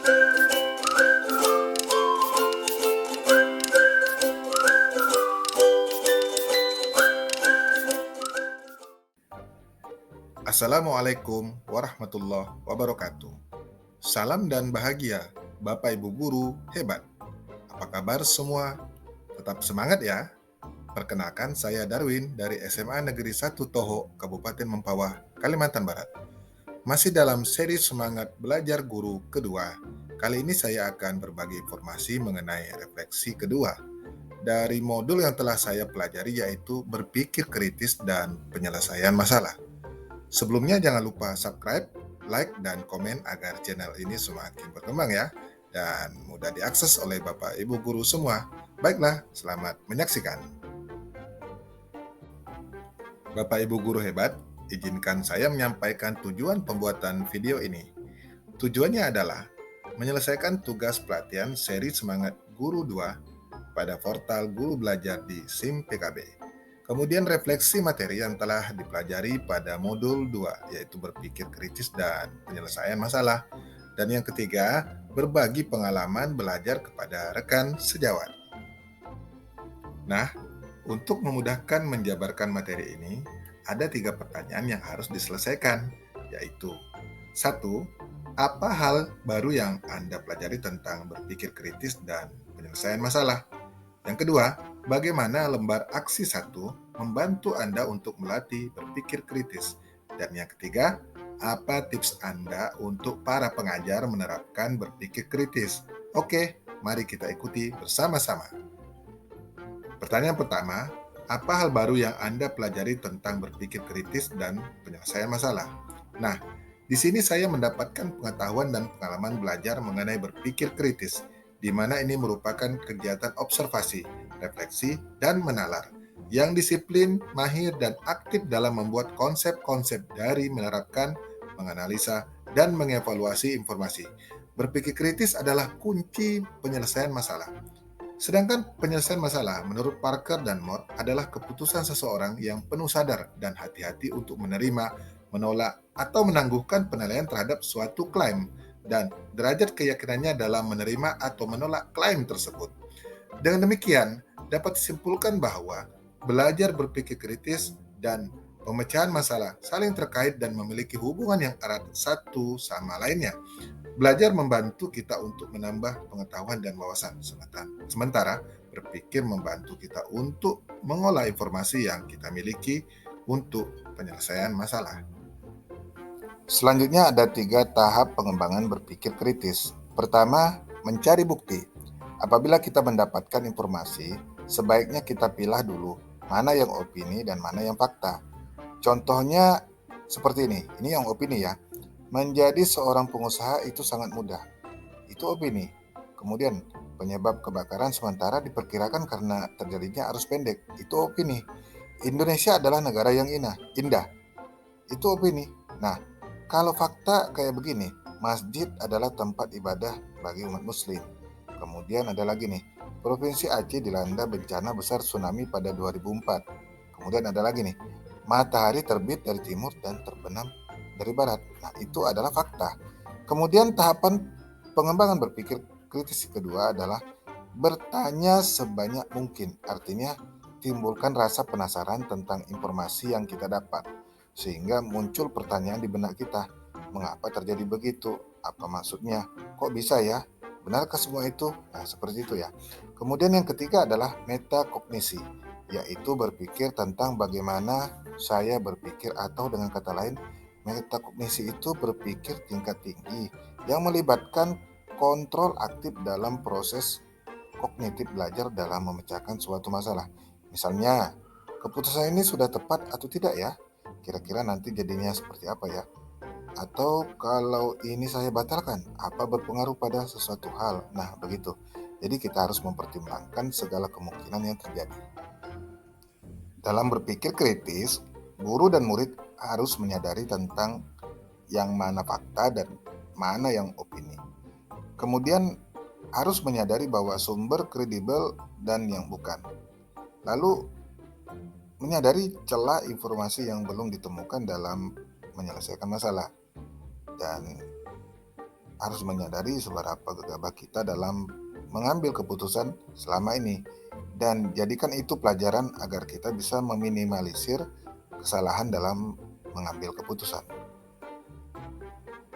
Assalamualaikum warahmatullahi wabarakatuh. Salam dan bahagia, Bapak Ibu guru hebat. Apa kabar semua? Tetap semangat ya. Perkenalkan, saya Darwin dari SMA Negeri 1 Toho, Kabupaten Mempawah, Kalimantan Barat. Masih dalam seri Semangat Belajar Guru kedua. Kali ini saya akan berbagi informasi mengenai refleksi kedua dari modul yang telah saya pelajari, yaitu berpikir kritis dan penyelesaian masalah. Sebelumnya jangan lupa subscribe, like, dan komen agar channel ini semakin berkembang ya, dan mudah diakses oleh Bapak Ibu guru semua. Baiklah, selamat menyaksikan. Bapak Ibu guru hebat, izinkan saya menyampaikan tujuan pembuatan video ini. Tujuannya adalah menyelesaikan tugas pelatihan seri Semangat Guru 2 pada portal Guru Belajar di SIM PKB. Kemudian refleksi materi yang telah dipelajari pada modul 2, yaitu berpikir kritis dan penyelesaian masalah. Dan yang ketiga, berbagi pengalaman belajar kepada rekan sejawat. Nah, untuk memudahkan menjabarkan materi ini, ada 3 pertanyaan yang harus diselesaikan, yaitu 1. Apa hal baru yang Anda pelajari tentang berpikir kritis dan penyelesaian masalah? Yang kedua, bagaimana lembar aksi 1 membantu Anda untuk melatih berpikir kritis? Dan yang ketiga, apa tips Anda untuk para pengajar menerapkan berpikir kritis? Oke, mari kita ikuti bersama-sama. Pertanyaan pertama, apa hal baru yang Anda pelajari tentang berpikir kritis dan penyelesaian masalah? Nah, di sini saya mendapatkan pengetahuan dan pengalaman belajar mengenai berpikir kritis, di mana ini merupakan kegiatan observasi, refleksi, dan menalar, yang disiplin, mahir, dan aktif dalam membuat konsep-konsep dari menerapkan, menganalisa, dan mengevaluasi informasi. Berpikir kritis adalah kunci penyelesaian masalah. Sedangkan penyelesaian masalah, menurut Parker dan Moore, adalah keputusan seseorang yang penuh sadar dan hati-hati untuk menerima, menolak, atau menangguhkan penilaian terhadap suatu klaim, dan derajat keyakinannya dalam menerima atau menolak klaim tersebut. Dengan demikian, dapat disimpulkan bahwa belajar berpikir kritis dan pemecahan masalah saling terkait dan memiliki hubungan yang erat satu sama lainnya. Belajar membantu kita untuk menambah pengetahuan dan wawasan, sementara berpikir membantu kita untuk mengolah informasi yang kita miliki untuk penyelesaian masalah. Selanjutnya ada 3 tahap pengembangan berpikir kritis. Pertama, mencari bukti. Apabila kita mendapatkan informasi, sebaiknya kita pilah dulu mana yang opini dan mana yang fakta. Contohnya seperti ini yang opini ya. Menjadi seorang pengusaha itu sangat mudah. Itu opini. Kemudian, penyebab kebakaran sementara diperkirakan karena terjadinya arus pendek. Itu opini. Indonesia adalah negara yang indah. Itu opini. Nah, kalau fakta kayak begini, masjid adalah tempat ibadah bagi umat muslim. Kemudian ada lagi nih, Provinsi Aceh dilanda bencana besar tsunami pada 2004. Kemudian ada lagi nih, matahari terbit dari timur dan terbenam dari barat. Nah, itu adalah fakta. Kemudian tahapan pengembangan berpikir kritis kedua adalah bertanya sebanyak mungkin. Artinya, timbulkan rasa penasaran tentang informasi yang kita dapat, sehingga muncul pertanyaan di benak kita. Mengapa terjadi begitu? Apa maksudnya? Kok bisa ya? Benarkah semua itu? Nah, seperti itu ya. Kemudian yang ketiga adalah metakognisi, yaitu berpikir tentang bagaimana saya berpikir, atau dengan kata lain, metakognisi itu berpikir tingkat tinggi yang melibatkan kontrol aktif dalam proses kognitif belajar dalam memecahkan suatu masalah. Misalnya, keputusan ini sudah tepat atau tidak ya? Kira-kira nanti jadinya seperti apa ya? Atau kalau ini saya batalkan, apa berpengaruh pada sesuatu hal? Nah, begitu. Jadi kita harus mempertimbangkan segala kemungkinan yang terjadi. Dalam berpikir kritis, guru dan murid harus menyadari tentang yang mana fakta dan mana yang opini. Kemudian harus menyadari bahwa sumber kredibel dan yang bukan. Lalu menyadari celah informasi yang belum ditemukan dalam menyelesaikan masalah. Dan harus menyadari seberapa gegabah kita dalam mengambil keputusan selama ini, dan jadikan itu pelajaran agar kita bisa meminimalisir kesalahan dalam mengambil keputusan.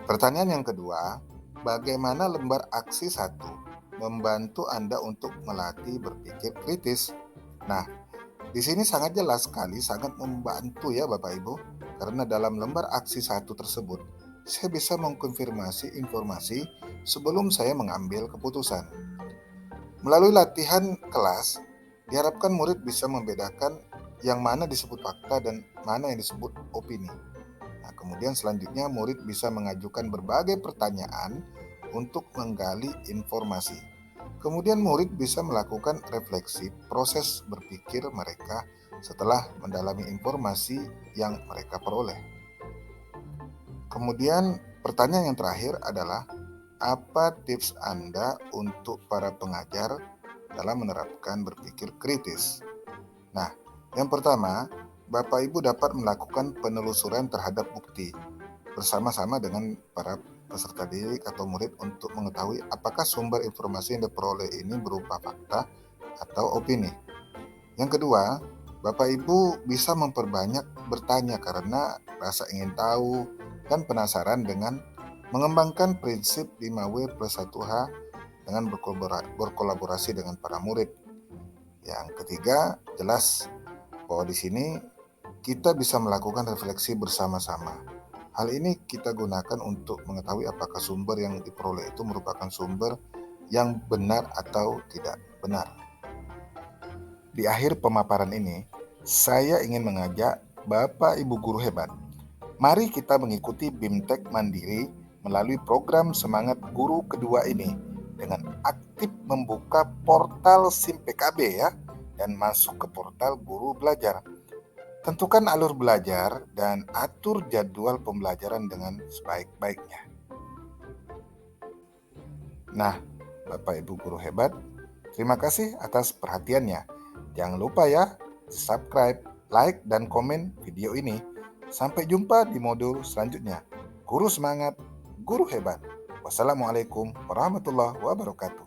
Pertanyaan yang kedua, bagaimana lembar aksi 1 membantu Anda untuk melatih berpikir kritis? Nah, di sini sangat jelas sekali, sangat membantu ya Bapak Ibu, karena dalam lembar aksi 1 tersebut, saya bisa mengkonfirmasi informasi sebelum saya mengambil keputusan. Melalui latihan kelas, diharapkan murid bisa membedakan yang mana disebut fakta dan mana yang disebut opini. Nah, kemudian selanjutnya murid bisa mengajukan berbagai pertanyaan untuk menggali informasi. Kemudian murid bisa melakukan refleksi proses berpikir mereka setelah mendalami informasi yang mereka peroleh. Kemudian pertanyaan yang terakhir adalah, apa tips Anda untuk para pengajar dalam menerapkan berpikir kritis? Nah, yang pertama, Bapak Ibu dapat melakukan penelusuran terhadap bukti bersama-sama dengan para peserta didik atau murid untuk mengetahui apakah sumber informasi yang diperoleh ini berupa fakta atau opini. Yang kedua, Bapak Ibu bisa memperbanyak bertanya karena rasa ingin tahu dan penasaran dengan mengembangkan prinsip 5W+1H dengan berkolaborasi dengan para murid. Yang ketiga, jelas bahwa di sini kita bisa melakukan refleksi bersama-sama. Hal ini kita gunakan untuk mengetahui apakah sumber yang diperoleh itu merupakan sumber yang benar atau tidak benar. Di akhir pemaparan ini, saya ingin mengajak Bapak Ibu guru hebat, mari kita mengikuti BIMTEK Mandiri melalui program Semangat Guru Kedua ini dengan aktif membuka portal SIM PKB ya, dan masuk ke portal Guru Belajar. Tentukan alur belajar dan atur jadwal pembelajaran dengan sebaik-baiknya. Nah, Bapak Ibu guru hebat, terima kasih atas perhatiannya. Jangan lupa ya, subscribe, like, dan komen video ini. Sampai jumpa di modul selanjutnya. Guru semangat, guru hebat. Wassalamualaikum warahmatullahi wabarakatuh.